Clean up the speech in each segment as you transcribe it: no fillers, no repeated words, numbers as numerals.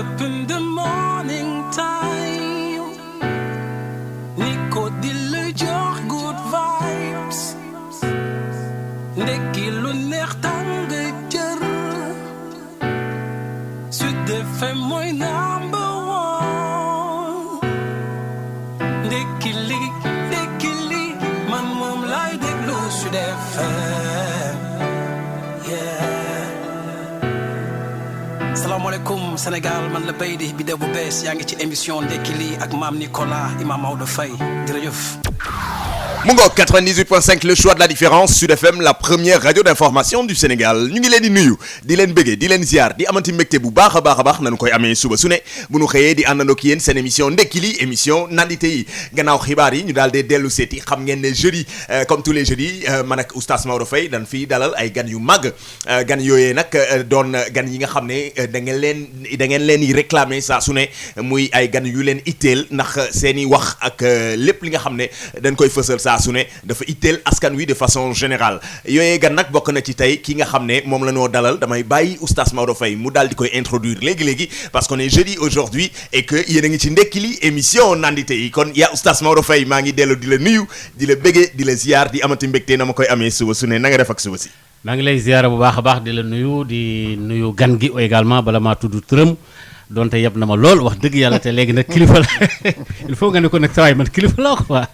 up in the morning time. Nico di la jox good vibes. Ndekki lu neex tàng jër. Sud FM mooy number one. Ndekki li man moom laay déglu Sud FM. Salaamaaleykum Sénégal man la Beydi bi bu bees yaa ngi ci émission Ndekki li ak Mame Nicolas Imam Maodo Faye jërëjëf. Mungo 98.5 le choix de la différence Sud FM la première radio d'information du Sénégal ñu ngi leen di nuyu di leen bëggee di leen ziar di amanti mbégte bu baax a baax nañu koy amee suba su ne bu nu xëyee di àndandoo ak yéen seen émission Ndekki li émission nandite yi gannaaw xibaar yi ñu daal di dellu seeti xam ngeen ne jeudi comme tous les jeudis man ak oustaz Maodo Faye dañ fiy dalal ay gan yu mag gan yooyee nag doon gan yi nga xam ne da ngeen leen yi réclamer saa su ne muy ay gan yu leen itteel ndax seen i wax ak lépp li nga xam ne dañ koy fësal saa su ne dafa itteel askan wi de façon générale yooyee gan nag bokk na ci tey ki nga xam ne moom la ñoo dalal damay bàyyi oustaz Maodo Faye mu daal di koy introduire léegi parce qu'on est jeudi aujourd'hui et que yéen a ngi ci Ndekki li émission nandite yi kon yaa oustaz Maodo Faye maa ngi dellu di la nuyu di la béggee di la ziar di amati mbégte na ma koy amee suba su ne na nga def ak suba si. maa ngi lay ziar bu baax a baax di la nuyu di nuyu gan gi également bala maa tudd turam donte yeb na ma lool wax dëgg yàlla te léegi nag kilifa la il faut nga ne ko nag saa waay man kilifa la quoi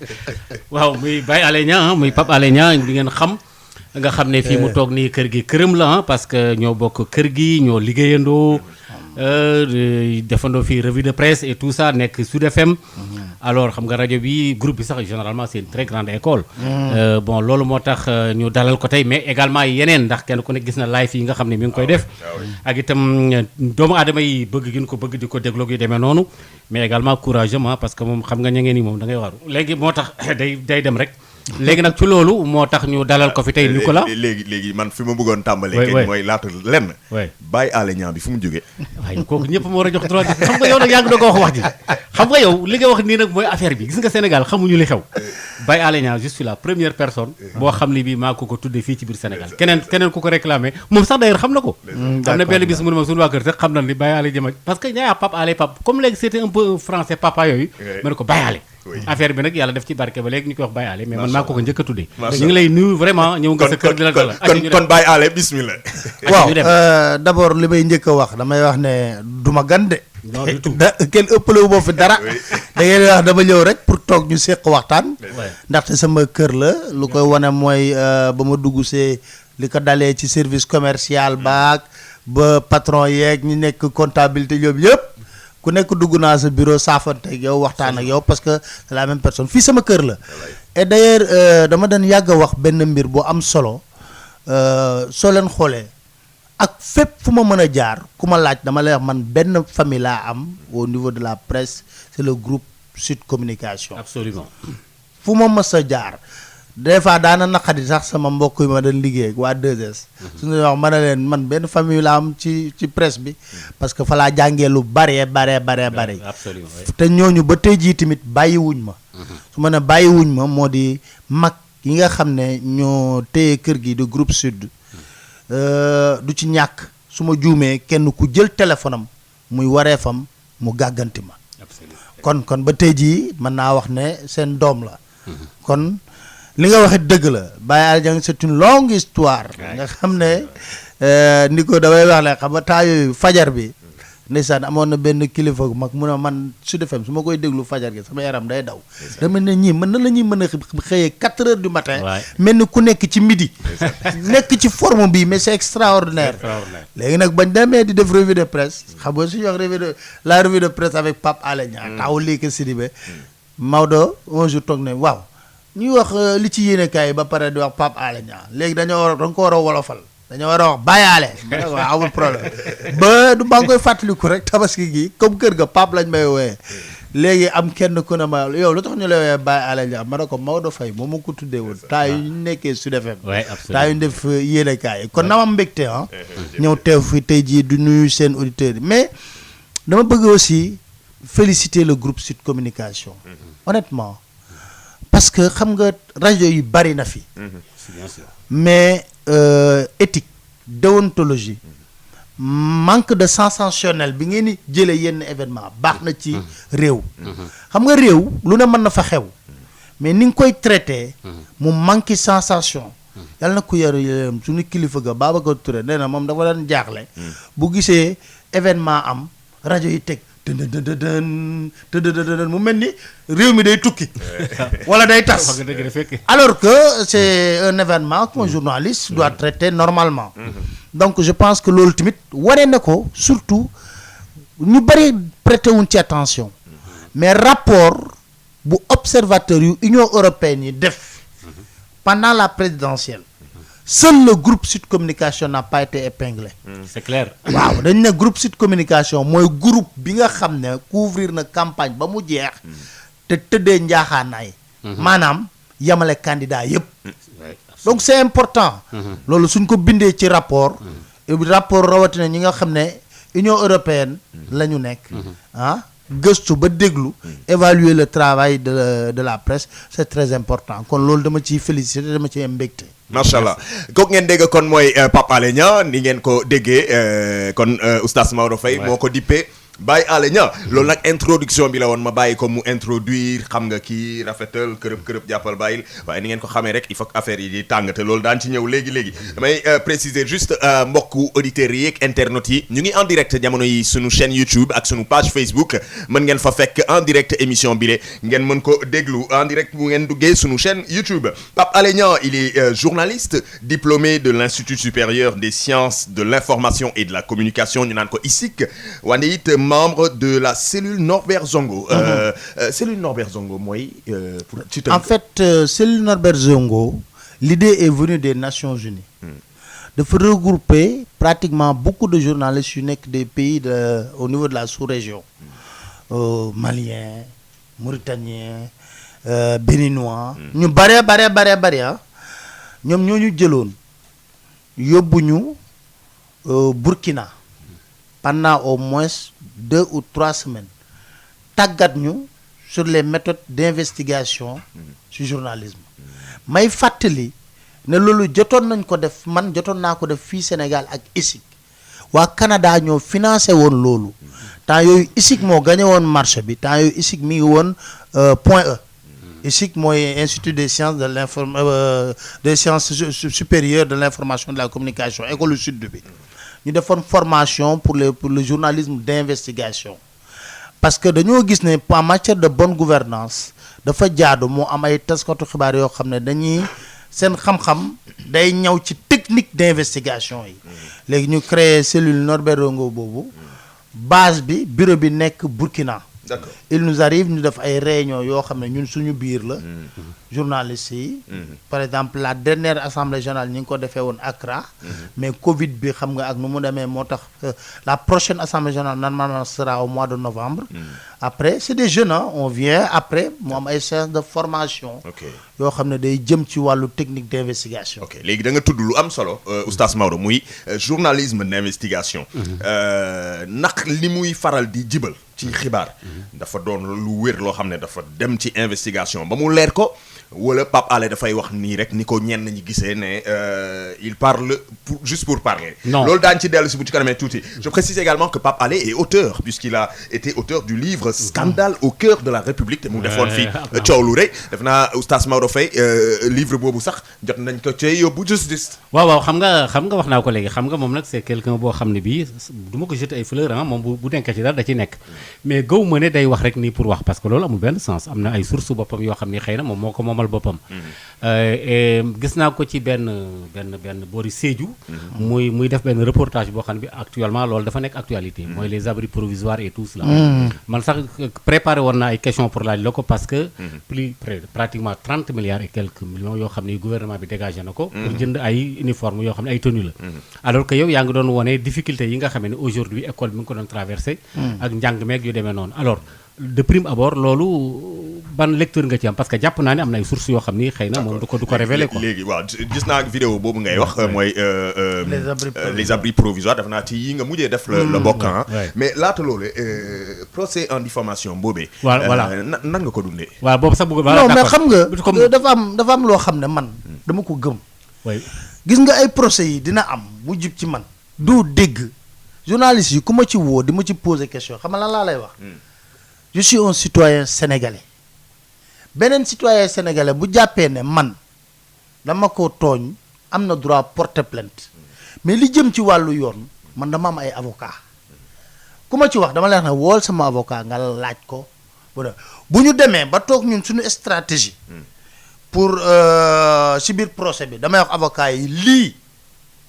waaw muy Baye Alé Niang muy Pape Alé Niang bi ngeen xam nga xam ne fii mu toog nii kër gi këram la parce que ñoo bokk kër gi ñoo liggéeyandoo defandoo fii revue de presse et tout ça nekk Sud FM alors xam nga rajo bi groupe bi sax généralement c'est une très grande école bon loolu moo tax ñu dalal ko tey mais également yeneen ndax kenn ku ne gis na live yi nga xam ne mi ngi koy def ak itam doomu aadama yi bëgg gi ñu ko bëgg di ko dégloo yu demee noonu mais également courageusement parce que moom xam nga ña ngeen ni moom da ngay waru léegi moo tax day dem rek léegi nag ci loolu moo tax ñu dalal ko fi tey Nicolas léegi man fi ma bëggoon tàmbalee kenn mooy laata lenn Baye Alé Niang bi fu mu jógee waaye kooku ñëpp ma war a jox droit xam nga yow nag yaa ngi doog a wax ji xam nga yow li nga wax nii nag mooy affaire bi gis nga Sénégal xamuñu li xew Baye Alé Niang je suis la première personne boo xam ne bii maa ko tuddee fii ci biir Sénégal keneen ku ko réclamé moom sax d'ailleurs xam na ko am na benn bis mu ne ma suñu waa kër sax xam na ni Baye Alé jëma parce que ñaa Pape Alé Pape comme léegi c'était un peu français papa yooyu ma ne ko Baye Alé affaire bi nag yàlla def ci barke ba léegi ñu koy wax Baye Alé mais man maa ko njëkk a tuddee ñu ngi lay nuyu vraiment ñëw nga sa kër di la dalal kon Baye Alé bismillah waaw d'abord li may njëkk a wax damay wax ne duma gan de non du tout kenn ëppale wu ma fi dara da ngeen wax dama ñëw rek pour toog ñu seq waxtaan ndaxte sama kër la lu koy wane mooy ba ma dugg see li ko dalee ci service commercial baak ba patron yeeg ñu nekk comptabilité ñoom yëpp ku nekk dugg naa sa bureau saafante ak yow waxtaan ak yow parce que c'est la même personne fii sama kër la et d'ailleurs dama doon yàgg a wax benn mbir bu am solo soo leen xoolee ak fépp fu ma mën a jaar ku ma laaj dama lay wax man benn famille laa am au niveau de la presse c'est le groupe Sud Communication. Absolument. fu ma mës a jaar des fois daana naqadi sax sama mbokk yi ma doon liggéey ak waa 2S. suñu wax ma ne leen man benn famille laa am ci presse bi parce que fa laa jàngee lu bare. Absolument. te ñooñu ba tey jii tamit bàyyiwuñ ma. su ma ne bàyyiwuñ ma moo di mag yi nga xam ne ñoo téye kër gi de groupe Sud. du ci ñàkk su ma juumee kenn ku jël téléphone am muy wareefam mu gàgganti ma kon ba tey jii mën naa wax ne seen doom la kon li nga waxee dëgg la Baye Alé Niang c'est une longue histoire nga xam ne ni ko damay wax ne xam nga temps yooyu fajar bi ndeysaan amoon na benn kilifa gu mag mu ne man Sud FM su ma koy déglu fajar gi sama yaram day daw dama ne ñii mën na la ñuy mën a xëyee 4 heures du matin mel ni ku nekk ci midi nekk ci forme bi mais c'est extraordinaire léegi nag bañ demee di def revue de presse xam nga suñu wax la revue de presse avec Pape Alé Niang taw lii ko Sidibé Maodo un jour toog ne waaw ñuy wax li ci yéenekaay ba pare di wax Pape Alé Niang léegi da nga ko war a wolofal dañoo war a wax Baye Alé waaw amul problème ba du maa ngi koy fàttaliku rek tabaski gi comme kër ga Pape lañ may wooyee léegi am kenn ku ne ma yow lu tax ñu lay woowee Baye Alé Niang ma ne ko Maodo Faye moom ma ko tuddee woon temps yu ñu nekkee Sud FM temps yu ñu def yéenekaay yi kon na ma mbégte ñëw teew fi tey jii du nuyu seen auditeurs yi mais dama bëgg aussi féliciter le groupe Sud Communication honnêtement parce que xam nga rajo yi bari na fi mais éthique déontologie manque de sensationnel bi ngeen di jëlee yenn événement baax na ci réew. xam nga réew lu ne mën na fa xew mais ni nga koy traité mu manque sensation. yàlla na ku yar suñu kilifa ga Babacar Touré nee na moom dafa daan jaaxle. bu gisee événement am rajo yi teg tëddëdëdën mu mel ni réew mi day tukki. wala day tas. alors que c'est un événement qu'un journaliste doit traiter normalement. donc je pense que loolu tamit waree na ko surtout ñu bëri prêter wuñ ci attention. mais rapport bu observateur yu Union européenne yi def. pendant la présidentielle, seul le groupe Sud Communication n'a pas été épinglé. C'est clair. waaw dañ ne groupe Sud Communication mooy groupe bi nga xam ne couvrir na campagne ba mu jeex. te tëddee njaaxaanaay. maanaam yamale candidat yëpp. donc c'est important. loolu suñ ko bindee ci rapport. rapport rawatina ñi nga xam ne Union européenne la ñu nekk. gëstu ba déglu évaluer le travail de la presse c'est très important kon loolu dama ciy féliciter dama ciy mbégte. macha allah kooku ngeen dégg kon mooy Pape Alé Niang ni ngeen ko déggee kon oustaz Maodo Faye moo ko dippee Baye Alé Niang loolu nag introduction bi la woon ma bàyyi ko mu introduire xam nga kii rafetal kërëb jàppal bàyyil waaye ni ngeen ko xamee rek il faut que affaire yi di tàng te loolu daan ci ñëw léegi damay préciser juste mbokku auditeurs yi ak internautes yi ñu ngi en direct jamono yi sunu chaîne YouTube ak sunu page Facebook mën ngeen fa fekk en direct émission bi le ngeen mën ko déglu en direct bu ngeen duggee sunu chaîne YouTube. Pape Alé Niang il est journaliste diplômé de l'Institut supérieur des sciences de l'information et de la communication ñu naan ko ISIC wane it membre de la cellule Norbert Zongo. Cellule Norbert Zongo mooy. En fait cellule Norbert Zongo l'idée est venue des Nations Unies. dafa regrouper pratiquement beaucoup de journalistes yu nekk des pays au niveau de la sous-région. Maliens, Mauritaniens, Béninois. ñu bare ah ñoom ñoo ñu jëloon yóbbu ñu Burkina. pendant au moins 2 ou 3 semaines tàggat ñu sur les méthodes d'investigation sur journalisme may fàttali ne loolu jotoon nañ ko def man jotoon naa ko def fii Sénégal ak ISIC waa Canada ñoo financé woon loolu temps yooyu ISIC moo gagné woon marché bi temps yooyu ISIC mi ngi woon Point E. ISIC mooy Institut des sciences des sciences supérieures de l'information et de la communication école sud bi. ñu defoon formation pour le journalisme d'investigation parce que dañoo gis ne en matière de bonne gouvernance dafa jaadu moo am ay taskatu xibaar yoo xam ne dañuy seen xam-xam day ñëw ci technique d'investigation yi léegi ñu créer cellule Norbert Zongo boobu base bi bureau bi nekk Burkina. D'accord. Il nous arrive ñu def ay réunion yoo xam ne ñun suñu biir la journalistes yi par exemple la dernière assemblée générale ñu ngi ko defee woon Accra mais Covid bi xam nga ak nu mu demee moo tax la prochaine assemblée générale normalement sera au mois de novembre. Après c'est des jeunes on vient après mu am ay séances de formation yoo xam ne day jëm ci wàllu technique d'investigation. ok léegi da nga tudd lu am solo oustaz Maodo muy journalisme d'investigation naq li muy faral di jibal ci xibaar dafa doon lu wér loo xam ne dafa dem ci investigation ba mu leer ko wala Pape Alé dafay wax nii rek ni ko ñenn ñi gisee ne il parle juste pour parler. Non loolu daañu ci dellu si bu ci kanamee tuuti. Je précise également que Pape Alé est auteur puisqu'il a été auteur du livre Scandale au cœur de la République te mu defoon fii coow lu rëy def naa oustaz Maodo Faye livre boobu sax jot nañ ko cay yóbbu justice. waaw xam nga wax naa ko léegi xam nga moom nag c'est quelqu'un boo xam ne bii du ma ko jeter ay fleurs moom bu nekkee ci dara da ci nekk mais gaw ma ne day wax rek nii pour wax parce que loolu amul benn sens am na ay sources boppam yoo xam ne xëy na moom moo ko moomal boppam. gis naa ko ci benn boori Sédhiou. muy def benn reportage boo xam ne bi actuellement loolu dafa nekk actualité. mooy les abris provisoires et tout cela. man sax préparé woon naa ay questions pour laaj la ko parce que. pratiquement 30 milliards et quelques millions yoo xam ne gouvernement bi dégagé na ko. pour jënd ay uniformes yoo xam ne ay tenues la. alors que yow yaa ngi doon wone difficulté yi nga xam ne aujourd'hui école bi nga ko doon traversé. ak njàng meeg yu demee noonu alors. de prime abord loolu ban lecture nga ci am parce que jàpp naa ne am na ay sources yoo xam ni xëy na moom du ko révéler quoi. léegi waaw gis naa vidéo boobu ngay wax mooy les abris provisoires def naa ci yi nga mujjee def la bokk mais laata loolu procès en diffamation boobee. voilà nan nga ko dundee. waaw boobu sax bëgg non mais xam nga dafa am loo xam ne man dama ko gëm. gis nga ay procès yi dina am mu jub ci man doo dégg journaliste yi ku ma ci woo di ma ci poser question xam nga lan laa lay wax. Je suis un citoyen sénégalais beneen citoyen sénégalais bu jàppee ne man dama ko tooñ am na droit porter plainte mais li jëm ci wàllu yoon man dama am ay avocat ku ma ci wax dama lay wax ne wool sama avocat nga laaj ko bu ñu demee ba toog ñun suñu stratégie pour ci biir procès bi damay wax avocat yi lii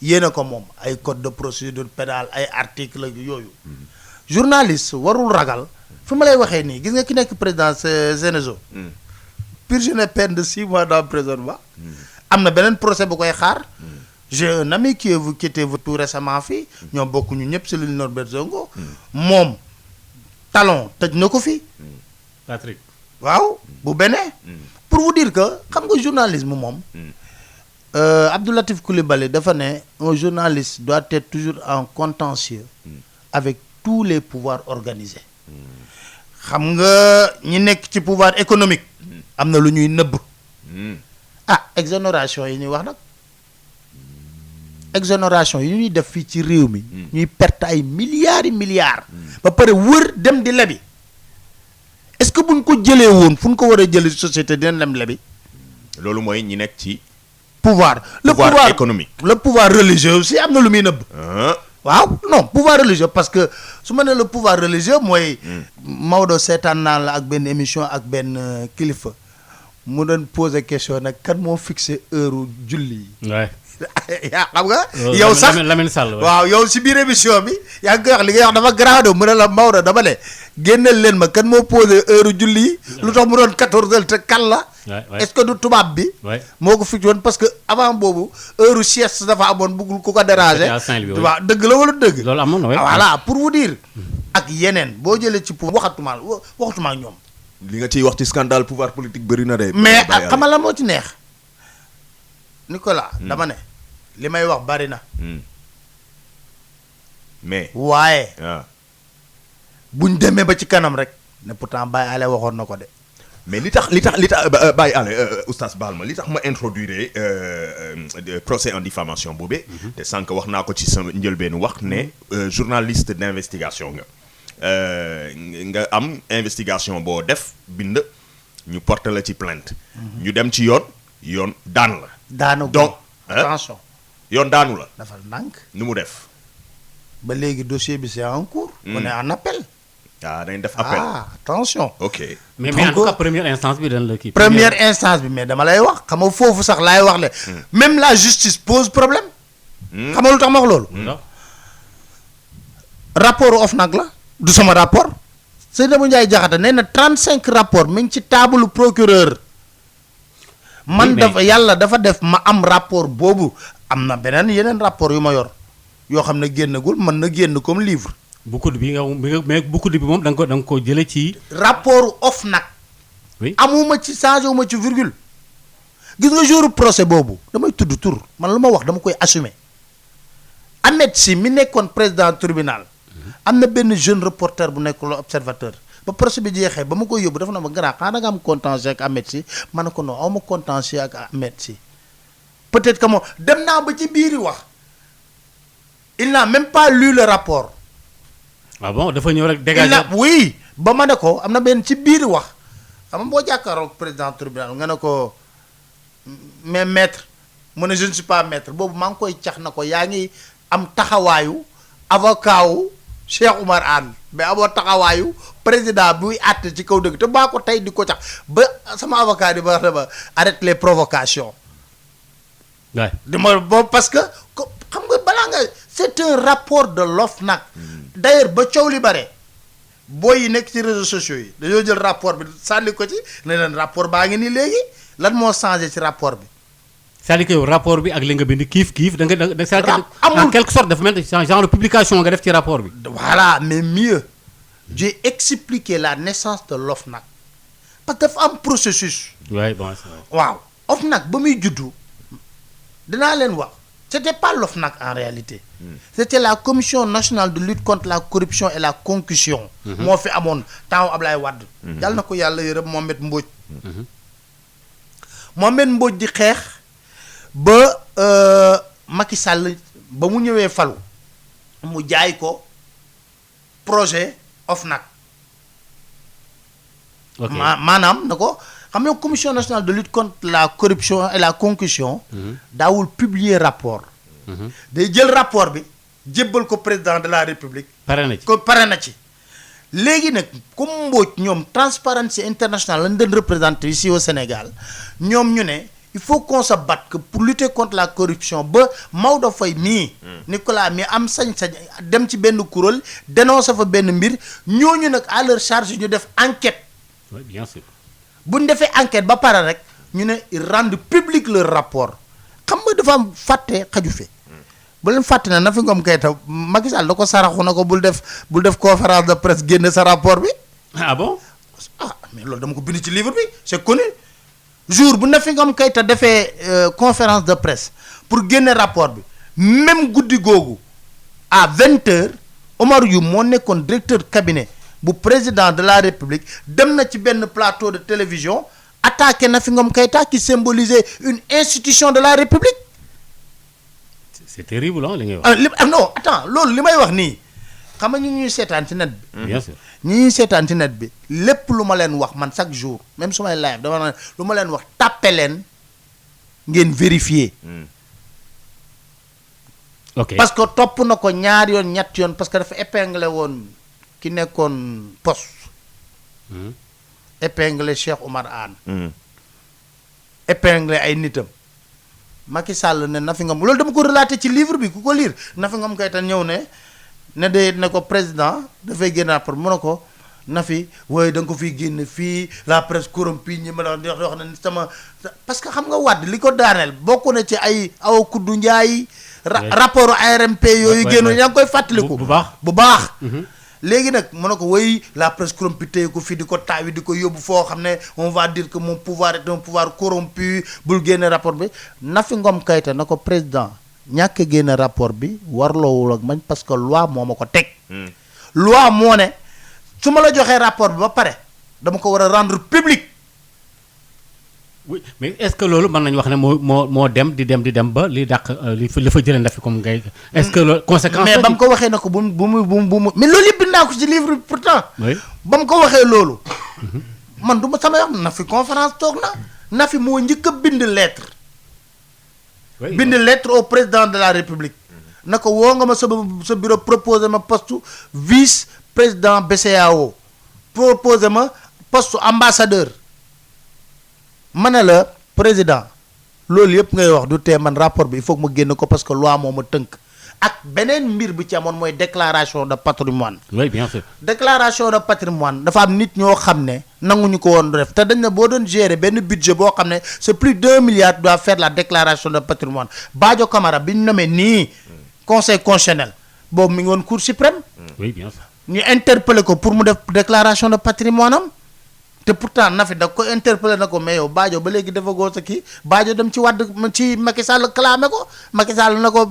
yéena ko moom ay code de procédure pénale ay article yooyu journaliste warul ragal fi ma lay waxee nii gis nga ki nekk président Senezo purgé na peine de 6 mois d'emprisonnement am na beneen procès bu koy xaar j'ai un ami qui était tout récemment fii ñoom bokk ñu ñëpp cellule Norbert Zongo moom talon tëj na ko fi Patrick waaw bu benee pour vous dire que xam nga journalisme moom Abdou Latif Coulibaly dafa ne un journaliste doit être toujours en contentieux avec tous les pouvoirs organisés xam nga ñi nekk ci pouvoir économique am na lu ñuy nëbb exonération yi ñuy wax nag exonération yi ñuy def fii ci réew mi ñuy perte ay milliards ba pare wër dem di lebi est-ce que buñ ko jëlee woon fu ñu ko war a jëlee société dinañ dem lebi loolu mooy ñi nekk ci pouvoir économique le pouvoir religieux aussi am na lu muy nëbb waaw non pouvoir religieux parce que su ma ne le pouvoir religieux mooy Maodo seetaan naa la ak benn émission ak benn kilifa mu doon poser question nag kan moo fixé heure julli yi yaa xam nga yow sax Lamine Sall waaw yow si biir émission bi yaa ngi koy wax li ngay wax dafa grado mu ne la Maodo dama ne génneel leen ma kan moo posé heure julli yi lu tax mu doon 14 heures te kan la est-ce que du tubaab bi moo ko fixé woon parce que avant boobu heure sieste dafa amoon buggul ku ko déranger waaw dëgg la wala dëgg loolu amoon na voilà pour vous dire ak yeneen boo jëlee ci pour waxatuma ak ñoom li nga ciy wax ci scandale pouvoir politique bëri na de mais xam nga la moo ci neex Nicolas dama ne li may wax bari na mais waaye buñ demee ba ci kanam rek ne pourtant Baye Ale waxoon na ko de mais li tax Baye Ale oustaz baal ma li tax ma introduire procès en diffamation boobee te sànq wax naa ko ci sama njëlbeenu wax ne journaliste d'investigation nga am investigation boo def bind ñu porte la ci plainte ñu dem ci yoon daan la daanu donc attention yoon daanu la dafa ndànk nu mu def ba léegi dossier bi c'est en cours on est en appel dañ def appel attention ok mais en tout cas première instance bi dañ la kii première instance bi mais dama lay wax xam nga foofu sax laay wax le même la justice pose problème xam nga lu tax ma wax loolu rapport OFNAC la du sama rapport Seydou Ndiaye Diakhaté nee na 35 rapport mi ngi ci taabalu procureur man dafa yàlla dafa def ma am rapport boobu am na yeneen rapport yu ma yor yoo xam ne génnagul mën na génn comme livre Boucoud bi mais Boucoud bi moom da nga ko jëlee ci rapport OFNAC oui amuma ci changé wu ma ci virgule gis nga jour procès boobu damay tudd tur man lu ma wax dama koy assumer Ahmed Sy mi nekkoon président tribunal am na benn jeune reporter bu nekk l'Observateur ba procès bi jeexee ba ma koy yóbbu dafa na ma grand xanaa da nga am contentieux ak Ahmed Sy ma ne ko non aw ma contentieux ak Ahmed Sy peut-être que moom dem naa ba ci biiri wax il n'a même pas lu le rapport. ah bon dafa ñëw rek dégager oui ba ma ne ko am na benn ci biiri wax xam nga boo jàkkaaroo président tribunal nga ne ko mais maître mu ne je ne suis pas maître boobu maa ngi koy cax na ko yaa ngi am taxawaayu avocat wu Cheikh Oumar Anne mais amoo taxawaayu président buy àtte ci kaw dëgg te baa ko tey di ko cax ba sama avocat di ba dama arrête les provocations. waay dama boobu parce que xam nga balaa nga c'est un rapport de l'OFNAC. d'ailleurs ba coow li bare booy yi nekk ci réseaux sociaux yi dañoo jël rapport bi sànni ko ci ne leen rapport baa ngi nii léegi lan moo changé ci rapport bi. c'est-à-dire que yow rapport bi ak li nga bind kiif da nga amul en quelque sorte dafa mel ni genre de publication nga def ci rapport bi. voilà mais mieux j'ai expliqué la naissance de l'OFNAC parce que dafa am processus. oui bon c'est vrai. waaw OFNAC ba muy juddu dinaa leen wax c'était pas l'OFNAC en réalité. C'était la commission nationale de lutte contre la corruption et la concussion. moo fi amoon temps Ablaye Wade. yàlla na ko yàlla yërëm Mohamed Mbodj. Mohamed Mbodj di xeex ba Macky Sall ba mu ñëwee falu mu jaay ko projet OFNAC. ok maanaam na ko xam nga commission nationale de lutte contre la corruption et la concussion. daawul publier rapport. day jël rapport bi jébbal ko président de la république. pare na ci ko pare na ci. léegi nag comme Mbodj ñoom Transparency International lañ doon représenté ici au Sénégal ñoom ñu ne il faut qu'on se batte que pour lutter contre la corruption ba Maodo Faye mii. Nicolas mi am sañ-sañ dem ci benn kuréel dénoncer fa benn mbir ñooñu nag à leur charge ñu def enquête. oui bien sûr. bu ñu defee enquête ba pare rek ñu ne ils rendent public leur rapport xam nga dafa am fàtte xaju fi. bu leen fàtte ne Nafi Ngom Keïta Macky Sall da ko saraxu na ko bul def conférence de presse génne sa rapport bi. ah bon. ah mais loolu dama ko bind ci livre bi c'est connu jour bu Nafi Ngom Keïta defee conférence de presse pour génne rapport bi même guddi googu à 20h Omar Youm moo nekkoon directeur cabinet bu président de la République dem na ci benn plateau de télévision attaqué Nafi Ngom Keïta qui symbolisait une institution de la République. c'est terrible li ngay wax. non attends loolu li may wax nii xam nga ñu ñuy seetaan ci net bi. bien sûr. ñi ñuy seetaan ci net bi lépp lu ma leen wax man chaque jour même su may live dama naan lu ma leen wax tàppe leen ngeen vérifier. ok parce que topp na ko ñaar yoon ñett yoon parce que dafa épinglé woon ki nekkoon poste. épinglé Cheikh Oumar Anne. épinglé ay nitam. Macky Sall ne Nafi Ngom loolu dama ko relaté ci livre bi ku ko lire Nafi Ngom Keïta ñëw ne ko président dafay génn rapport mu ne ko Nafi waaye da nga ko fiy génn fii la presse corrompue ñi ma la wax ne sama parce que xam nga Wade li ko daaneel bokk na ci ay Awa Koudou Ndiaye. rapport ARMP yooyu génn yaa ngi koy fàttaliku. bu baax. léegi nag mu ne ko woy la presse corrompue tey ko fii di ko taawi di ko yóbbu foo xam ne on va dire que mon pouvoir est un pouvoir corrompu bul génne rapport bi Nafi Ngom Keïta na ko président ñàkk génne rapport bi warloowul ak man parce que loi moo ma ko teg. loi moo ne su ma la joxee rapport bi ba pare dama ko war a rendre public. oui mais est-ce que loolu mën nañu wax ne moo dem di dem ba li dàq li fa jëlee Nafi comme ngay. est-ce que loolu conséquence mais ba mu ko waxee na ko bu mu mais loolu yëpp bind naa ko ci livre bi pourtant. oui ba mu ko waxee loolu. man du ma sama wax Nafi conférence toog na Nafi moo njëkk a bind lettre. bind lettre au président de la République. na ko woo nga ma sa bureau proposé ma poste vice président BCEAO proposé ma poste ambassadeur. ma ne la président loolu yëpp ngay wax du tee man rapport bi il faut que ma génn ko parce que loi moo ma tënk ak beneen mbir bi ci amoon mooy déclaration de patrimoine. oui bien sûr. déclaration de patrimoine dafa am nit ñoo xam ne nanguñu ko woon def te dañ ne boo doon gérer benn budget boo xam ne c'est plus d'1 milliard doit faire la déclaration de patrimoine Badio Camara bi ñu nommé nii conseil constitutionnel boobu mi ngi woon cour suprême. oui bien sûr. ñu interpellé ko pour mu def déclaration de patrimoine am. te pourtant Nafi da ko interpellé na ko mais yow Badio ba léegi dafa góor sa kii Badio dem ci Wade ci Macky Sall clamé ko Macky Sall na ko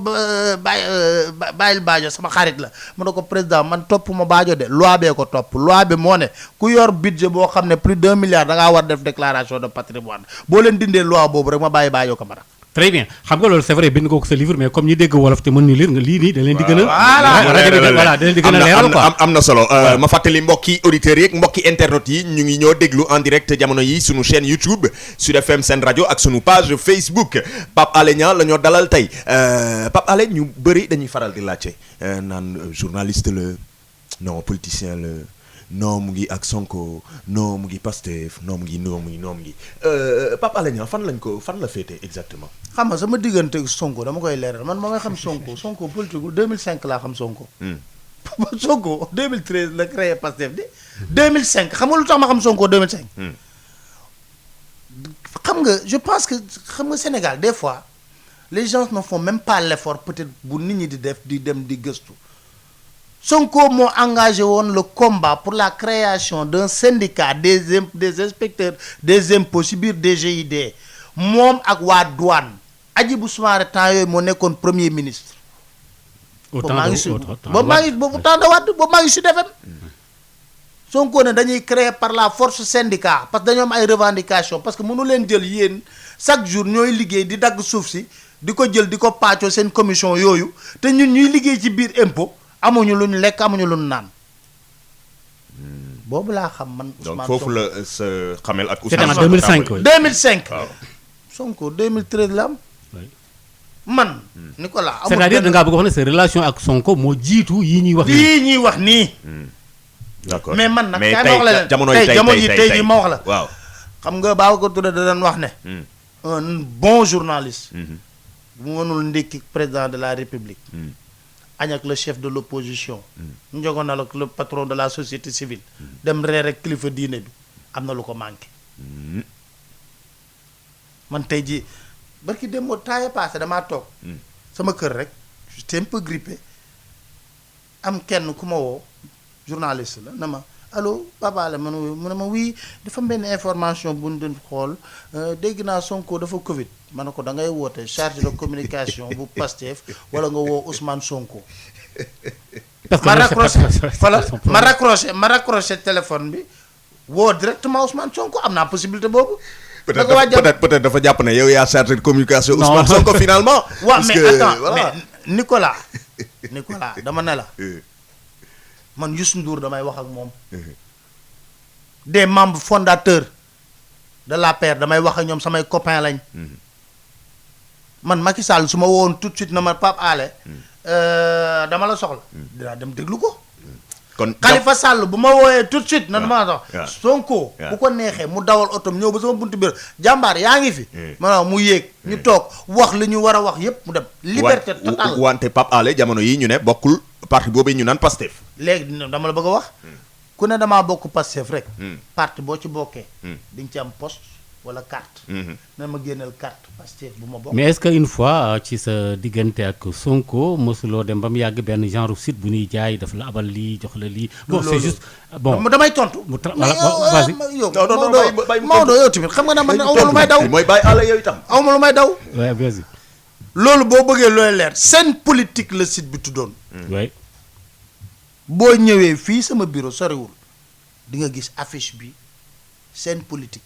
bàyyil Badio sama xarit la mu ne ko président man topp ma Badio de loi bee ko topp loi bi moo ne ku yor budget boo xam ne plus d'1 milliard da ngaa war def déclaration de patrimoine boo leen dindee loi boobu rek ma bàyyi Badio Camara. très bien xam nga loolu c'est vrai bind nga ko sa livre mais comme ñi dégg wolof te mën ñu lire nga lii nii da leen di gën a voilà da leen di gën a leeral quoi am na solo ma fàttali mbokki auditeurs yi ak mbokki internautes yi ñu ngi ñoo déglu en direct jamono yi sunu chaîne YouTube Sud FM Sen Radio ak sunu page Facebook Pape Alé Niang la ñoo dalal tey Pape Alé ñu bëri dañuy faral di laajte naan journaliste la non politicien la non mu ngi ak Sonko non mu ngi Pastef non mu ngi Pape Alé Niang fan la féete exactement. xam nga sama diggante Sonko dama koy leeral man ma may xam Sonko politique 2005 laa xam Sonko. Sonko 2013 la créé Pastef di 2005 xam nga lu tax ma xam Sonko 2005. xam nga je pense que xam nga Sénégal des fois les gens ne font même pas l'effort peut-être bu nit ñi di dem di gëstu. Sonko moo engagé woon le combat pour la création d'un syndicat des inspecteurs des impôts ci biir DGID moom ak waa douane Hadjibou Soumaré temps yooyu moo nekkoon premier ministre. boobu maa ngi Sud FM. Sonko ne dañuy créer par la force syndicat parce que dañoo am ay revendications parce que mënu leen jël yéen chaque jour ñooy liggéey di dagg suuf si di ko jël di ko pàccoo seen commission yooyu te ñun ñuy liggéey ci biir impôt. amuñu lu ñu lekk amuñu lu ñu naan boobu laa xam man. donc Ousmane foofu Sonko. la sa xamel ak C'était en Ousmane 2005 oui. 2005. waaw. Sonko 2013 la am. Oui. man. Nicolas amul c'est-à-dire da benn- ngaa bëgg a wax ne sa relation ak Sonko moo jiitu yi ñuy wax. nii. lii ñuy wax nii. d'accord mais man nag mais kaay ma wax la leen jamono tey jamono yi tey jii ma wax la. waaw. xam nga Babacar Touré da doon wax ne. un bon journaliste. bu mënul ndékki président de la république. añ ak le chef de l'opposition. njogonal ak le patron de la société civile. dem reer ak kilifa diine bi am na lu ko manqué. man tey jii barki dem moo taaya passé damaa toog. sama kër rek j'étais un peu grippé am kenn ku ma woo journaliste la na ma allo Papa la man mu ne ma oui dafa benn information bu ñu doon xool dégg naa Sonko dafa Covid ma ne ko da ngay woote chargé de communication bu Pastef wala nga woo Ousmane Sonko. parce que ma loolu c'est raccroché pas- voilà son problème. ma raccroché téléphone bi woo directement Ousmane Sonko am naa possibilité boobu. peut-être da ko waa jàpp- peut-être dafa jàpp ne yow yaa chargé de communication Non. Ousmane Sonko finalement. waaw parce mais que attends voilà. mais Nicolas dama ne la man Youssou Ndour damay wax ak moom. des membres fondateurs de l'APR damay wax ak ñoom samay copains lañ. man Macky Sall su ma wowoon tout de suite na ma Pape Alé dama la soxla. dinaa dem déglu ko. kon Khalifa Sall bu ma wooyee tout de suite na dama la waaw. soxla. Sonko waaw. bu ko neexee mu dawal otom ñëw ba sama buntu biir jàmbaar yaa ngi fi. maanaam mu yéeg ñu toog wax li ñu war a wax yépp mu dem. liberté totale wante Pape Alé jamono yi ñu ne bokkul parti boobu ñu naan Pastef. léegi dama la bëgg a wax. ku ne damaa bokk Pastef rek. parti boo ci bokkee. di nga ci am poste wala carte. na ma génneel carte Pastef bu ma bokk. mais est-ce que une fois ci sa diggante ak Sonko mosuloo dem ba mu yàgg benn genre site bu ñuy jaay daf la abal lii jox la lii. bon c'est loolu. juste bon. damay tontu. voilà, vas-y. yow Non, non, non, bàyyi mu Maodo yow tamit xam nga ne man aw ma lu may daw. mooy bàyyi Alé yow itam. aw ma lu may daw. ouais vas-y. loolu boo bëggee looy leer seen politique la site bi tuddoon. ouais. boo ñëwee fii sama bureau soriwul di nga gis affiche bi seen politique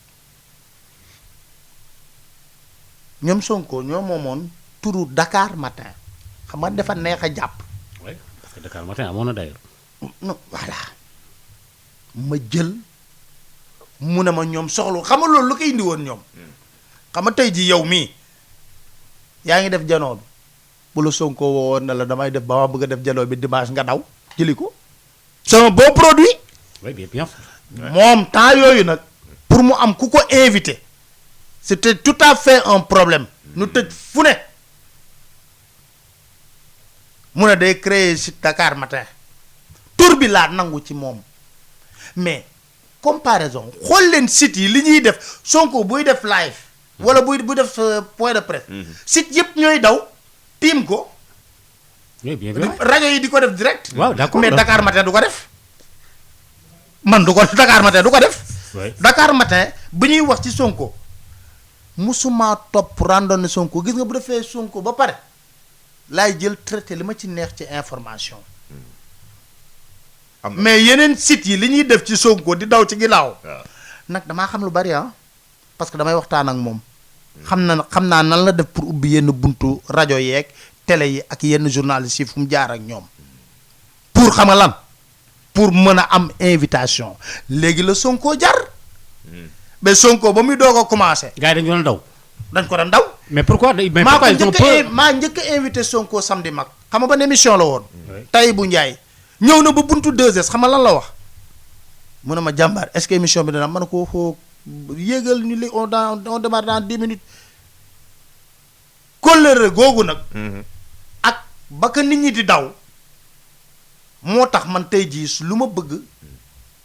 ñoom Sonko ñoo moomoon turu Dakar Matin xam nga dafa neex a jàpp. ouais parce que Dakar Matin amoon na d'ailleurs. non voilà ma jël mu ne ma ñoom soxlu xam nga loolu lu ko indi woon ñoom. xam nga tey jii yow mii yaa ngi def janoo bi bu la Sonko woowoon na la damay def ba ma bëgg a def janoo bi dimanche nga daw jëli ko. c'est un bon produit. oui bien sûr. moom temps yooyu nag pour mu am ku ko invité c'était tout à fait un problème nu tëj fu ne mu ne day créer site Dakar Matin tur bi laa nangu ci moom mais comparaison xool leen site yi li ñuy def Sonko buy def live wala buy def point de presse site yëpp ñooy daw tiim ko oui bien sûr. rajo yi di ko def direct waaw d'accord mais Dakar Matin du ko def man du ko Dakar Matin du ko def oui. Dakar Matin bu ñuy wax ci Sonko musuma topp randonnée Sonko gis nga bu defee Sonko ba pare laay jël traité li ma ci neex ci information am na. mais yeneen sites yi li ñuy def ci Sonko di daw ci ginnaaw waaw. nag damaa xam lu bari parce que damay waxtaan ak moom xam naa nan la def pour ubbi yenn buntu rajo yeeg télé yi ak yenn journalistes yi fu mu jaar ak ñoom pour xam nga lan pour mën a am invitation léegi la Sonko jar mais Sonko ba muy doog a commencé gars yi dañu doon daw. dañ ko doon daw. mais pourquoi mais maa ko pourquoi ils ont peur. maa njëkk a invité Sonko samedi mag xam nga ban émission la woon. Oui. Taïbu Ndiaye ñëw na ba buntu 2S xam nga lan la wax mu ne ma jàmbaar est-ce que émission bi dana mën ko foo yéegal ñu li on démarre dans 10 minutes. kóllëre googu nag. ak ba ka nit ñi di daw moo tax man tey jii lu ma bëgg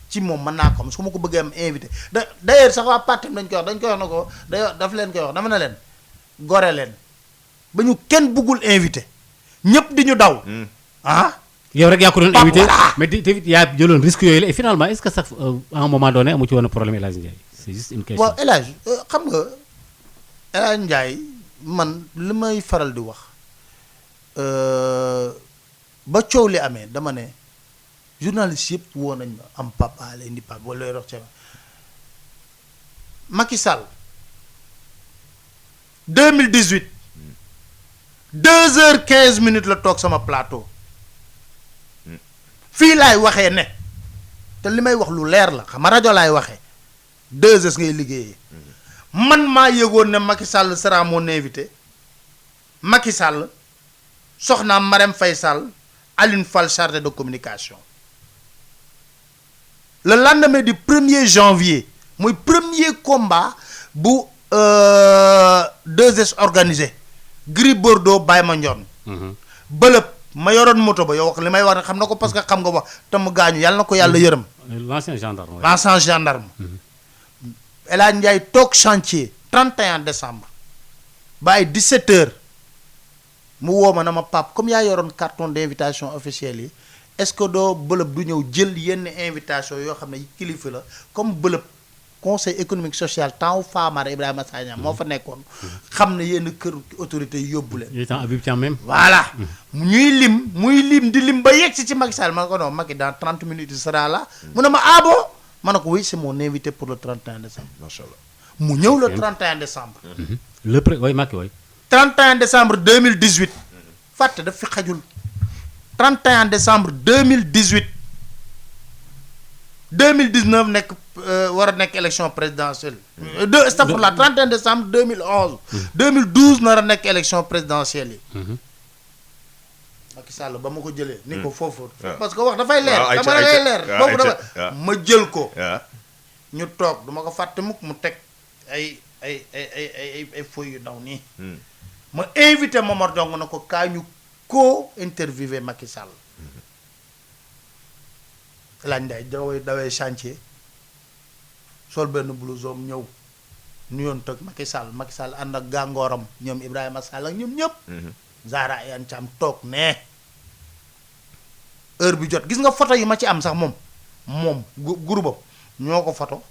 ci moom mën naa ko am su ma ko bëggee am invité d'ailleurs sax waa parti dañ koy wax na ko daf leen koy wax dama ne leen gore leen ba ñu kenn bëggul invité ñëpp di ñu daw. yow rek yaa ko doon Pape, invité voilà. mais tamit yaa jëloon risque yooyu la et finalement est-ce que sax à un moment donné amu ci woon problème El Hadj Ndiaye c'est juste une question. waaw El Hadj xam nga El Hadj Ndiaye man li may faral di wax ba coow li amee dama ne journaliste yëpp woo nañ ma am Pape Alé indi Pape wala looy wax ca Macky Sall 2018 2h15 la toog sama plateau fii laay waxee ne te li may wax lu leer la xam nga rajo laay waxee 2S ngay liggéeyee man maa yëgoon ne Macky Sall sera mon invité Macky Sall soxnaam Marème Faye Sall Aline Fall chargé de communication le lendemain du 1er janvier muy premier combat bu 2S organisé Gris Bordeaux Baye Mandione bëlëb ma yoroon moto ba yow wax li may wax ne xam na ko parce que xam nga wax te mu gaañu yàlla na ko yàlla yërëm l'ancien gendarme. l'ancien gendarme El Hadj Ndiaye toog chantier 31 décembre ba ay 17 heures mu woo ma na ma pap comme yaa yoroon carton d'invitation officielle yi est-ce que doo bëlëb du ñëw jël yenn invitation yoo xam ne kilifa la comme bëlëb conseil économique social temps Famara Ibrahima Sagna moo fa nekkoon xam ne yenn kër autorité yi yóbbu leen il est en Habib Thiam même. voilà muy lim di lim ba yegg si ci Macky Sall ma ne ko non Macky dans 30 minutes il sera là mu ne ma ah bon ma ne ko oui c'est mon invité pour le 31 décembre macha allah. mu ñëw le 31 décembre le pré oui Macky oui. 31 décembre 2018 fàtte daf fi xajul 31 décembre 2018 2019 nekk war a nekk élection présidentielle astafurlah 31 décembre 2011 2012 nar a nekk élection présidentielle yi Macky Sall ba ma ko jëlee ni ko foofu parce que wax dafay leer dama dafay leer boobu dafa ma jël ko ñu toog duma ko fàtte mukk mu teg ay feuilles yu ndaw nii ma invité Momar Dong na ko kaa ñu co-interviewé Macky Sall laaj nday dawee chantier sol benn blouson ñëw nuyoon tëg Macky Sall ànd ak gàngooram ñoom Ibrahima Sall ak ñoom ñëpp Zahra Iyane Thiam toog ne heure bi jot gis nga photo yi ma ci am sax moom groupe ñoo ko photo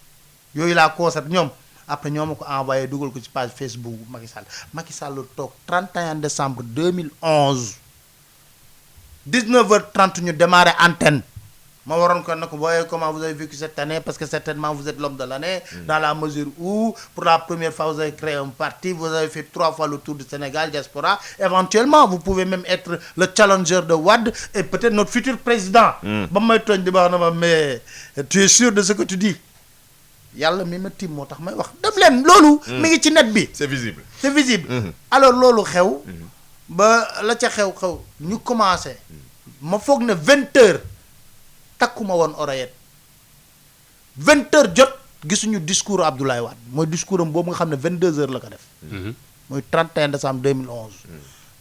yooyu laa constaté ñoom après ñoo ma ko envoyé dugal ko ci page Facebook Macky Sall toog 31 décembre 2011 19h30 ñu démarré antenne ma waroon ko nag voyez comment vous avez vécu cette année parce que certainement vous êtes l'homme de l'année dans la mesure où pour la première fois vous avez créé un parti vous avez fait 3 fois le tour du Sénégal diaspora éventuellement vous pouvez même être le challenger de Wade et peut-être notre futur président ba may tooñ di baax na ma mais tu es sûr de ce que tu dis yàlla mi ma tiim moo tax may wax dem leen loolu mi ngi ci net bi c'est visible alors loolu xew ba la ca xew ñu commencé ma foog ne 20h takkuma woon oreillette 20h jot gisuñu discours Abdoulaye Wade mooy discours am boobu nga xam ne 22h la ko def mooy 31 décembre 2011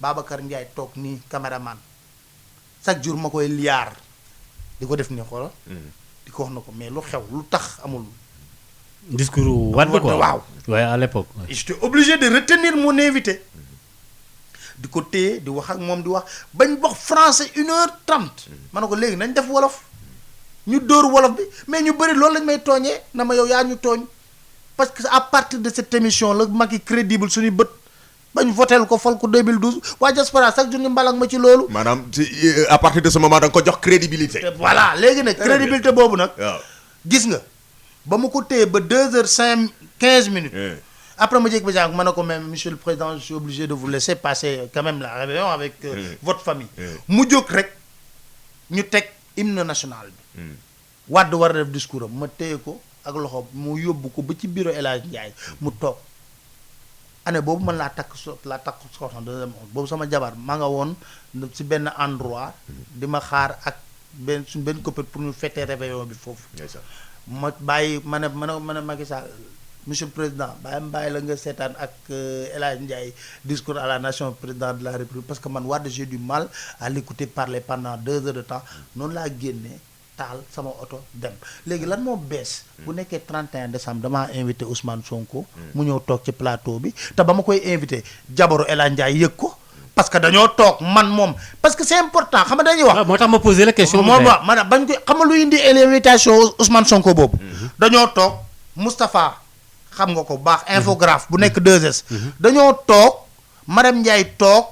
Babacar Ndiaye toog nii caméraman chaque jour ma koy liyaar di ko def nii xoolal di ko wax na ko mais lu xew lu tax amul discours Wade quoi waaw ouais à l'époque j'étais obligé de retenir mon invité di ko téye di wax ak moom di wax bañ wax français 1h30 ma ne ko léegi nañ def wolof ñu dóor wolof bi mais ñu bëri loolu lañ may tooñee na ma yow yaa ñu tooñ parce que à partir de cette émission la Macky crédible suñuy bët bañ votel ko fal ko 2012 waa diaspora chaque jour ñu mbalak ma ci loolu maanaam à partir de ce moment da nga ko jox crédibilité voilà léegi nag crédibilité boobu nag waaw gis nga ba ma ko téye ba 2h15 après ma jékki ba jàng ma ne ko même monsieur le président je suis obligé de vous laisser passer quand même la réveillon avec votre famille mu jóg rek ñu teg hymne national bi Wade war a def discours am ma téye ko ak loxo mu yóbbu ko ba ci bureau El Hadj Ndiaye mu toog année boobu man laa takk soxna boobu sama jabar maa nga woon si benn endroit di ma xaar ak suñ benn copine pour ñu fêter réveillon bi foofu ma bàyyi ma ne Macky Sall monsieur le président bàyyi la nga seetaan ak El Hadj Ndiaye discours à la nation président de la République parce que man Wade j'ai du mal à l'écouter parler pendant 2 heures de temps noonu laa génnee taal sama oto dem léegi lan moo bees bu nekkee 31 décembre damaa invité Ousmane Sonko mu ñëw toog ci plateau bi te ba ma koy invité jabaru El Hadj Ndiaye yëg ko parce que dañoo toog man moom parce que c'est important xam nga dañuy wax moo tax ma posé la question moom man bañ koy xam nga lu indi l'invitation Ousmane Sonko boobu dañoo toog Moustapha xam nga ko baax infographe bu nekk 2S dañoo toog Marème Ndiaye toog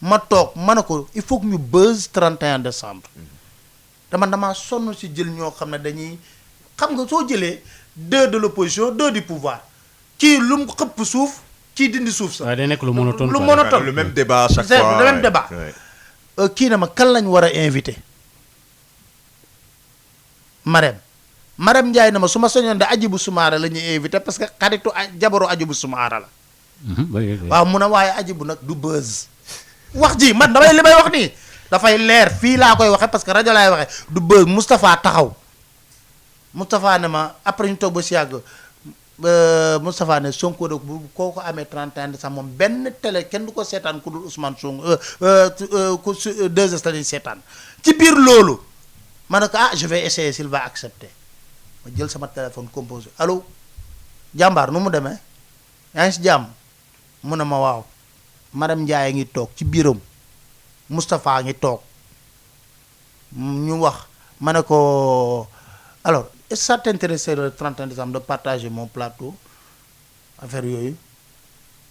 ma toog ma ne ko il faut que ñu buzz 31 décembre damaa sonn si jël ñoo xam ne dañuy xam nga soo jëlee 2 de l'opposition 2 du pouvoir kii lu mu xëpp suuf kii dindi suuf sax. waaye day nekk lu monotone le même débat chaque fois c'est le même débat kii na ma kan lañ war a invité Marème Marème Ndiaye na ma su ma soñoon de Hadjibou Soumaré la ñuy invité parce que xaritu jabaru Hadjibou Soumaré la. waaw mun a waaye Hadjibou nag du buzz. wax ji man damay li may wax nii dafay leer fii laa koy waxee parce que rajo laay waxee du buzz. Moustapha taxaw Moustapha ne ma après ñu toog ba si yàgg Moustapha ne Sonko de bu koo ko amee 31 décembre moom benn télé kenn du ko seetaan ku dul Ousmane Sonko ku 2S la ñuy seetaan ci biir loolu ma ne ko je vais essayer s'il va accepter ma jël sama téléphone composé allo jàmbaar nu mu demee yaa ngi si jàmm mu ne ma waaw madame Ndiaye ngi toog ci biiram Moustapha ngi toog ñu wax ma ne ko alors est-ce que ça t'intéresse le 31 décembre de partager mon plateau affaire yooyu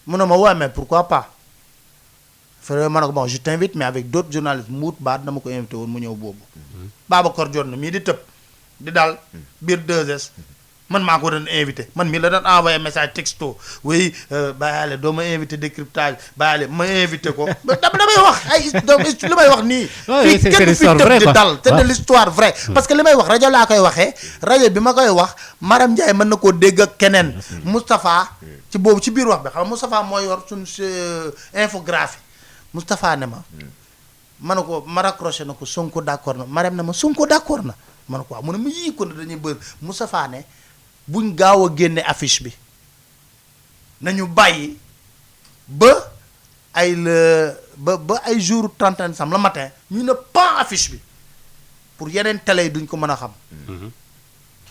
mu ne ma ouais mais pourquoi pas affaire yooyu ma ne ko bon je t'invite mais avec d'autres journalistes muut baat dama ko invité woon mu ñëw boobu Babacar Dione mii di tëb di daal biir 2S man maa ko doon invité man mii la doon envoyé message texto oui bàyyaale doo ma invité décryptage bàyyaale ma invité ko damay wax ay li may wax nii fii kenn fi tëb di dal c'est de l'histoire vraie parce que li may wax rajo laa koy waxee rajo bi ma koy wax Marème Ndiaye mën na koo dégg ak keneen Moustapha ci boobu ci biir wax bi xam nga Moustapha mooy yor suñ infographie Moustapha ne ma ne ko ma raccroché na ko Sonko d'accord na Marème na ma Sonko d'accord na ma ne ko waaw mu ne ma yii ko ne dañuy bëri Moustapha ne buñ gaaw a génne affiche bi nañu bàyyi ba ay ay jour 31 décembre le matin ñu ne pas affiche bi pour yeneen télé yi duñ ko mën a xam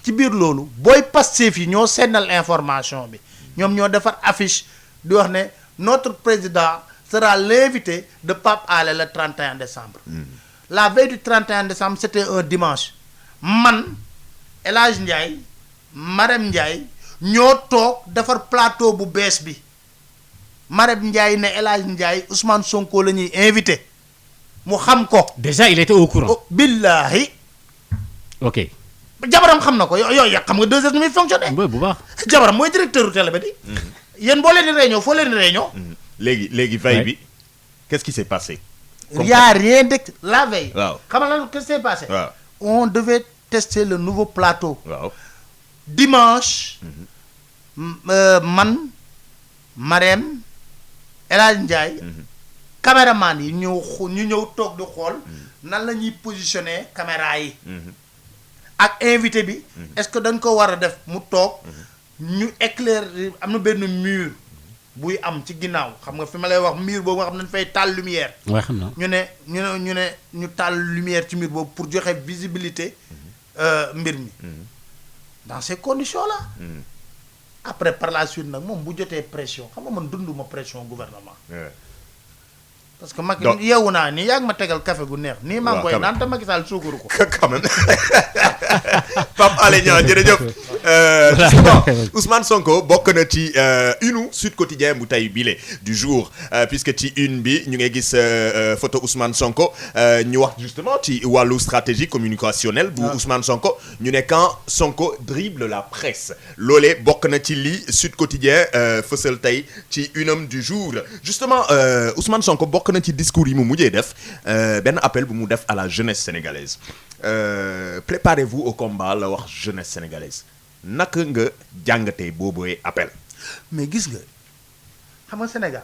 ci biir loolu booy Pastef yi ñoo sennal information bi ñoom ñoo defar affiche di wax ne notre président sera l'invité de Pape Alé le 31 décembre la veille du 31 décembre c'était un dimanche man El Hadj Ndiaye Marème Ndiaye ñoo toog defar plateau bu bees bi Marème Ndiaye ne El Hadj Ndiaye Ousmane Sonko la ñuy invité mu xam ko. déjà il était au courant. Oh, billahi. ok. jabaram xam na ko yooyu xam nga 2S ni muy fonctionné. bu baax. jabaram mooy directeur télé ba di. yéen boo leen di réunion foo leen di réunion. léegi veille bi qu'est-ce qui s'est passé. Il y a rien de la veille. waaw xam nga lan qu'est-ce qui s'est passé. waaw on devait tester le nouveau plateau. waaw. dimanche man Marème El Hadj Ndiaye caméraman yi ñu ñëw toog di xool nan la ñuy positionner caméra yi ak invité bi est-ce que dañ ko war a def mu toog ñu éclairer am na benn mur buy am ci ginnaaw xam nga fi ma lay wax mur boobu nga xam ne dañ fay taal lumière waaw xam na ñu taal lumière ci mur boobu pour joxe visibilité mbir mi dans ces conditions-là. Après par la suite nag moom bu jotee pression xam nga man dunduma pression gouvernement. parce que Macky yeewu naa nii yaa ngi ma tegal café gu neex. nii maa ngi koy naan te Macky Sall suukaru ko. quand même Pape Alé Niang jërëjëf. Ousmane Sonko bokk na ci une Sud Quotidien bu tey bile du jour puisque ci une bi ñu ngi gis photo Ousmane Sonko ñu wax justement ci wàllu stratégie communicationnelle bu Ousmane Sonko ñu ne quand Sonko dribble la presse loolee bokk na ci li Sud Quotidien fësal tey ci une du jour justement Ousmane Sonko bokk na ci discours yi mu mujjee def benn appel bu mu def à la jeunesse sénégalaise préparez-vous au combat la wax jeunesse sénégalaise naka nga jàngatee boobooy appel. mais gis nga xam nga Sénégal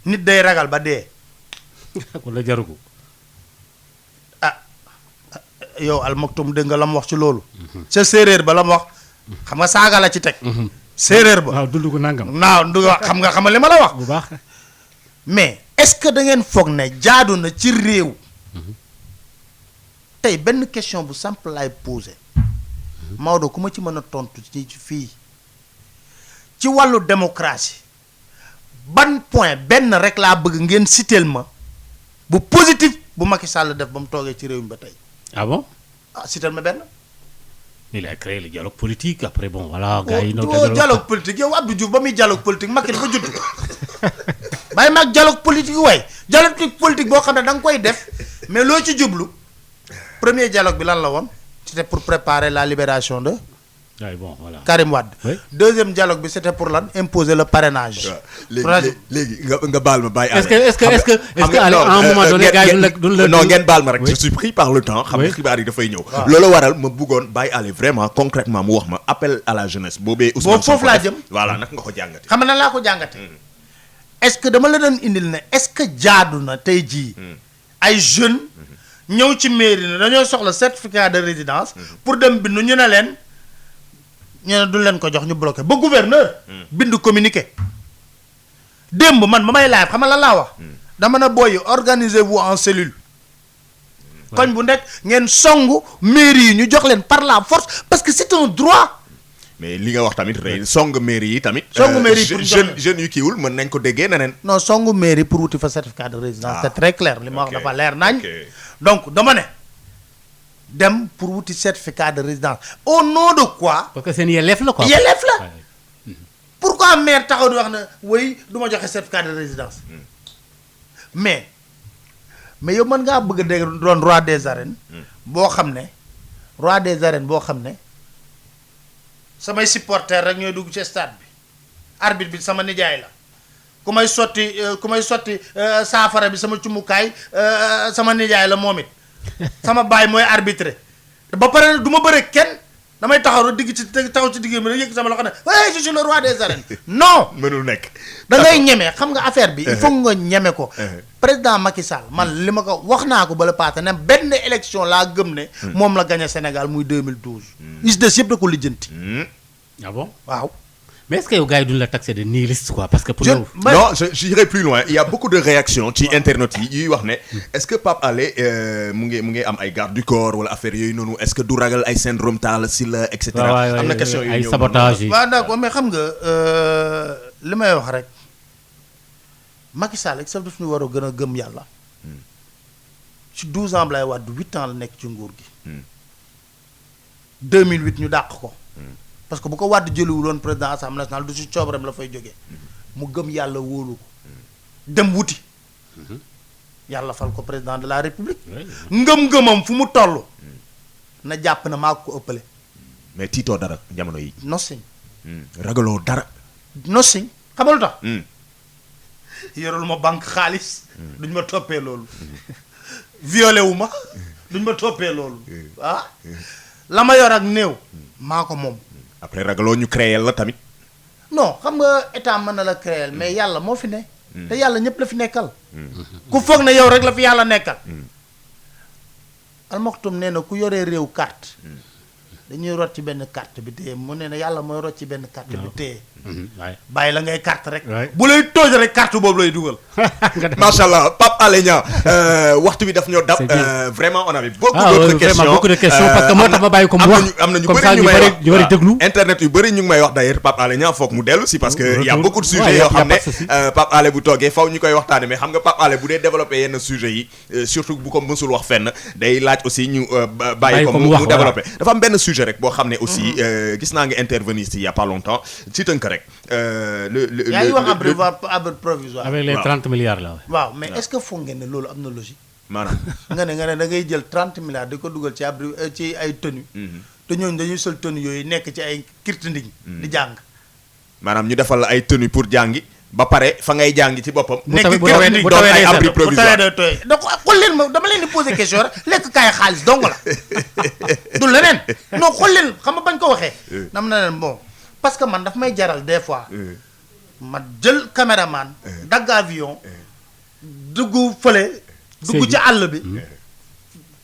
nit day ragal ba dee. wala jaru ko. yow almaktum dégg nga la mu wax ci loolu. sa séeréer ba la mu wax xam nga saaga la ci teg. séeréer ba waaw dund ko nangam. xam nga li ma la wax. bu baax. mais est-ce que da ngeen foog ne jaadu na ci réew. tey benn question bu simple laay poser. Maodo ku ma ci mën a tontu ci fii ci wàllu démocratie ban point benn rek laa bëgg ngeen citeel ma bu positif bu Macky Sall def ba mu toogee ci réew mi ba tey. ah bon. ah citeel ma benn. il a créé le dialogue politique après bon voilà. gars yi dialogue politique yow Abdou Diouf ba muy dialogue politique Macky dafa judd. bàyyi maag dialogue politique waaye dialogue politique boo xam ne da nga koy def mais loo ci jublu premier dialogue bi lan la woon. C'était pour préparer la libération de Ouais, bon, voilà. Karim Wade. Oui. Deuxième dialogue bi c'était pour lan imposer le parrainage. léegi nga baal ma bàyyi. est-ce que à un moment donné gars yi duñ la non ngeen baal ma rek. Oui. je suis pris par le temps. xam nga Oui. xibaar yi dafay ñëw. loolu waral ma bëggoon bàyyi ale vraiment concrètement mu wax ma appel à la jeunesse boobee. Ousmane foofu laa jëm. voilà naka nga ko jàngate. xam nga nan laa ko jàngate est-ce que dama la doon indil ne est-ce que jaadu na tey jii ay jeunes ñëw ci mairie ne dañoo soxla certificat de résidence pour dem bindu ñu ne leen ñu ne duñ leen ko jox ñu bloqué ba gouverneur bind communiqué démb man ba may live xam nga lan laa wax dama na booyi organisez-vous en cellule koñ bu nekk ngeen songu mairie yi ñu jox leen par la force parce que c'est un droit. mais li nga wax tamit rey song mairie yi tamit. Songu mairie yi pour jeunes yu kiiwul mën nañ ko déggee neneen. non songu mairie pour wuti fa certificat de résidence c'est très clair li ma wax ok. dafa leer nañ Ok. donc dama ne dem pour wuti certificat de résidence au nom de quoi parce que seen yelleef la quoi. yelleef la Ouais. pourquoi maire taxaw di wax ne way du ma joxe certificat de résidence mais yow mën ngaa bëgg a dégg doon roi des arènes boo xam ne roi des arènes boo xam ne samay supporters rek ñooy dugg ci stade bi arbitre bi sama nijaay la ku may sotti saafara bi sama cumukaay sama nijaay la moom it sama baay mooy arbitré ba pare du ma bëre kenn damay taxaw taxaw ci digg mi rek yëg sama loxo ne hey je suis le roi des arènes non mënul nekk. da ngay ñeme xam nga affaire bi il faut nga ñeme ko président Macky Sall man li ma ko wax naa ko ba la paase ne benn élection laa gëm ne moom la gagné Sénégal muy 2012 is des yëpp da ko lijjanti Ah bon? waaw Mais est-ce que yow gars yi duñ la taxé de nihiliste quoi parce que pour yow. non j'irai plus loin il y a beaucoup de réactions ci internet yi yuy wax ne est-ce que Pape Alé mu ngi am ay garde du corps wala affaire yooyu noonu est-ce que du ragal ay syndrome Talla Sylla et cetera. am na question yu ay ñëw sabotage yi. waaw d'accord mais xam nga li may wax rek Macky Sall ak sax daf ñu war a gën a gëm yàlla ci 12 ans Abdoulaye Wade 8 ans la nekk ci nguur gi 2008 ñu dàq ko parce que bu ko Wade jëliwuloon président assemblée nationale du ci coobaram la fay jógee mu gëm yàlla wóolu ko dem wuti yàlla fal ko président de la république ngëm-ngëmam fu mu toll na jàpp na maa ko ëppale mais tiitoo dara jamono yi. nothing ragaloo dara. nothing xam nga lu tax yorul ma banque xaalis duñ ma toppee loolu violé wu ma duñ ma toppee loolu ah la ma yor ak néew maa ko moom après ragaloo ñu créer la tamit. non xam nga état mën na la créer mais yàlla moo fi ne te yàlla ñëpp la fi nekkal ku foog ne yow rek la fi yàlla nekkal almaxtum nee na ku yoree réew carte dañuy rot ci benn carte bi téye mu nee na yàlla mooy rot ci benn carte bi téye bàyyi la ngay carte rek bu lay tooj rek carte boobu lay dugal macha allah Pape Alé Niang waxtu bi daf ñoo dab vraiment on avait beaucoup d'autres questions vraiment beaucoup de questions parce que moo tax ma bàyyi ko mu wax am na ñu comme bëri ça ñu may wax ñu bëri déglu internet yu bëri ñu ngi may wax d'ailleurs Pape Alé Niang foog mu dellu si parce que y a beaucoup de sujets yoo xam ne Pape Alé bu toogee faw ñu koy waxtaane mais xam nga Pape Alé bu dee développé yenn sujets yi surtout bu ko mësul wax fenn day laaj aussi ñu bàyyi ko mu développé dafa am benn sujet rek boo xam ne aussi gis naa nga intervenir si il y a pas longtemps ci tënk rek yaa ngi wax abri provisoire avec les 30 milliards là waaw mais est-ce que foog ngeen ne loolu am na logique maanaam nga ne da ngay jël 30 milliards di ko dugal ci abri ci ay tenue te ñooñu dañuy sol tenue yooyu nekk ci ay kirtindiñ di jàng maanaam ñu defal la ay tenue pour jàngi ba pare fa ngay jàngi ci boppam nekk bu doon ay abri bu provisoire tawee tooy donc xool leen ma dama leen di poser question rek lekk kaay xaalis dong la du leneen non xool leen xam nga bañ ko waxee dam na leen bon parce que man daf may jaral des fois ma jël caméraman dagg avion dugg fële dugg ci àll bi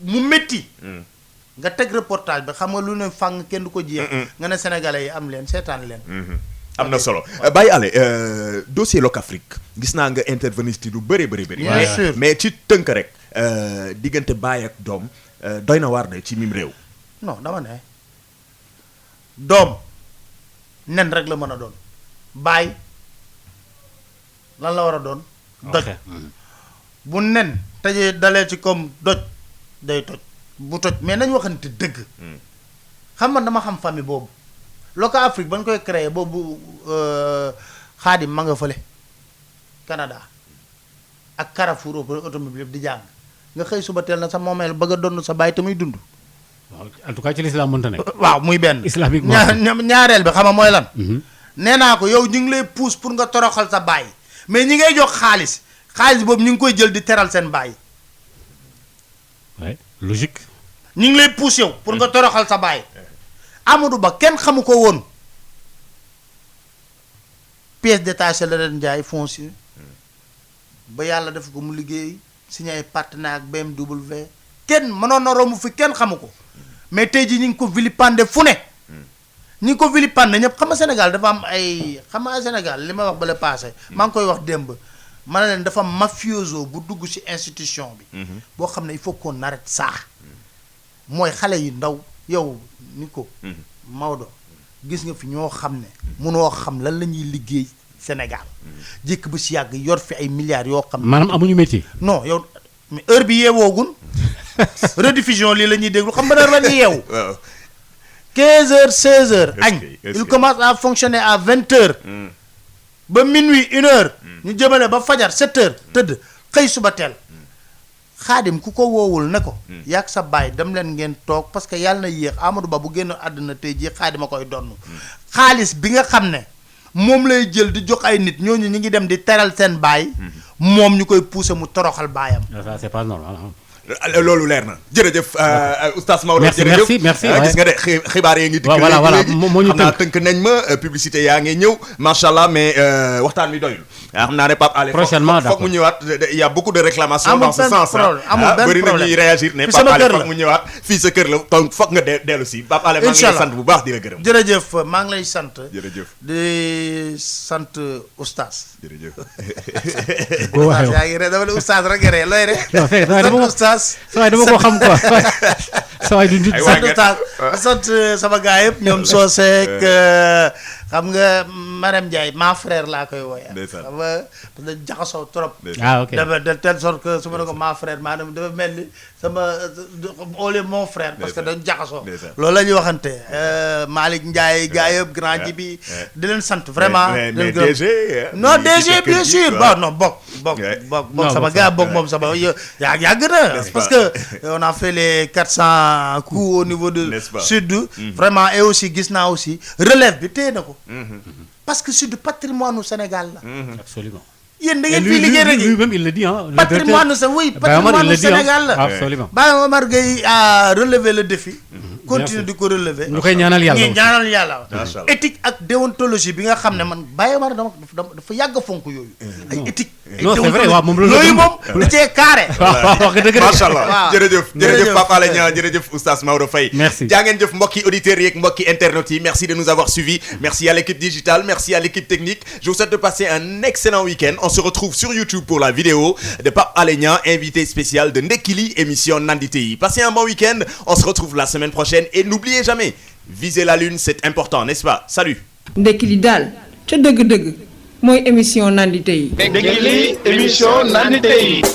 mu métti nga teg reportage bi xam nga lu ne fàng kenn du ko jeex nga ne sénégalais yi am leen seetaan leen am na solo Baye Alé dossier Locafrique gis naa nga intervenir ci lu bëri bien sûr mais ci tënk rek diggante baay ak doom doy na waar de ci mim réew non dama ne doom nen rek la mën a doon baay lan la war a doon doj bu nen tëjee dalee ci comme doj day toj bu toj mais nañ waxante dëgg xam man dama xam famille boobu Locafrique ba ñu koy créé boobu Xaadim ma nga fële Canada ak Carrefour automobile yëpp di jàng nga xëy suba teel na sa moomeel bëgg a donn sa baay te muy dund en tout cas ci l'islam mënta nekk. waaw muy benn. islamiquement ñaareel bi xam nga mooy lan. nee naa ko yow ñu ngi lay pousse pour nga toroxal sa baay mais ñi ngay jox xaalis boobu ñu ngi koy jël di teral seen baay. ouais logique. ñu ngi lay pousse yow pour nga toroxal sa baay. Amadou Ba kenn xamu ko woon pièce détachée la leen jaay foncier ba yàlla def ko mu liggéey signé ay partenaire ak BMW kenn mënoon na romb fi kenn xamu ko mais tey jii ñu ngi ko vilipender fu ne. ñi ko vilipande ñëpp xam nga Sénégal dafa am ay xam nga Sénégal li ma wax ba la passé maa ngi koy wax démb ma ne leen dafa mafioso bu dugg ci institution bi boo xam ne il faut qu'on arrête ça mooy xale yu ndaw yow ni ko Maodo gis nga fi ñoo xam ne munoo xam lan la ñuy liggéey Sénégal jékk ba si yàgg yor fi ay milliards yoo xam ne maanaam amuñu métier. non yow mais heure bi yeewoogun rediffusion lii la ñuy déglu xam nga heure la ñuy yeewu 15h 16h añ il commence à fonctionner à 20h ba minuit 1h ñu jëmale ba fajar 7h tëdd xëy suba teel xaadim ku ko woowul ne ko yàgg sa baay dem leen ngeen toog parce que yàlla na yéex Amadou Ba bu génn àdduna tey jii xaadim a koy donn xaalis bi nga xam ne moom lay jël di jox ay nit ñooñu ñu ngi dem di teral seen baay moom ñu koy pousser mu toroxal baayam. ça c'est pas normal. loolu leer na jërëjëf oustaz Maodo. merci merci gis nga de xibaar yi ngi dikk voilà léegi moo ñu xam naa tënk nañ ma publicité yaa ngi ñëw macha allah mais waxtaan wi doyul. xam naa ne Pape Alé prochainement foog mu ñëwaat il y a beaucoup de réclamations dans ce sens. amul benn bëri na ñuy réagir ne Pape Alé foog mu ñëwaat fii sa kër la donc foog nga dellu si Pape Alé maa ngi lay sant bu baax di la gërëm. jërëjëf maa ngi lay sant. jërëjëf di sant oustaz. jërëjëf. boo waxee yaa ngi re dama ne oustaz rek nga ree looy re. non fekk dama oustaz. saa dama ko xam quoi saa waay du nit. sant sama gars yëpp ñoom Socé xam nga Marème Ndiaye ma frère laa koy wooyee. xam nga parce que jaxasoo trop. ah ok dafa de telle sorte que su ma ne ko ma frère maanaam dafa mel ni sama au lieu mon frère. parce que dañ jaxasoo. loolu la ñuy waxante Malick Ndiaye gars yëpp grand ji bi di leen sant vraiment. mais DG. non DG bien sûr bon non bokk sama gars bokk moom sama yàgg na. parce que on a fait les 400 coups au niveau de sud. vraiment et aussi gis naa aussi relève bi téye na ko. parce que sud patrimoine au Sénégal la. absolument. yéen da ngeen fi liggéey rek lui-même il le dit hein. patrimoine au Sénégal la. absolument. Baye Omar Gueye a relevé le défi. continue di ko relever. ñu koy ñaanal yàlla ñi ñaanal yàlla. éthique ak déontologie bi nga xam ne man Baye Omar dafa yàgg a fonk yooyu. ay éthique. non c'est vrai waaw moom loolu yooyu moom da cee carré. wax nga dëgg macha allah jërëjëf Pape Alé Niang jërëjëf oustaz Maodo Faye. merci jaa ngeen jëf mbokki auditeurs yeeg mbokki internautes yi merci de nous avoir suivis merci à l'équipe digitale merci à l'équipe technique je vous souhaite de passer un excellent week-end on se retrouve sur YouTube pour la vidéo de Pape Alé Niang invité spécial de Ndeki Li émission Nandite yi passez un bon week-end on se retrouve la semaine prochaine et n'oubliez jamais viser la lune c'est important n'est-ce pas salut. Ndeki Li daal ca dëgg-dëgg mooy émission Nandite yi. Ndeki Li émission Nandite yi.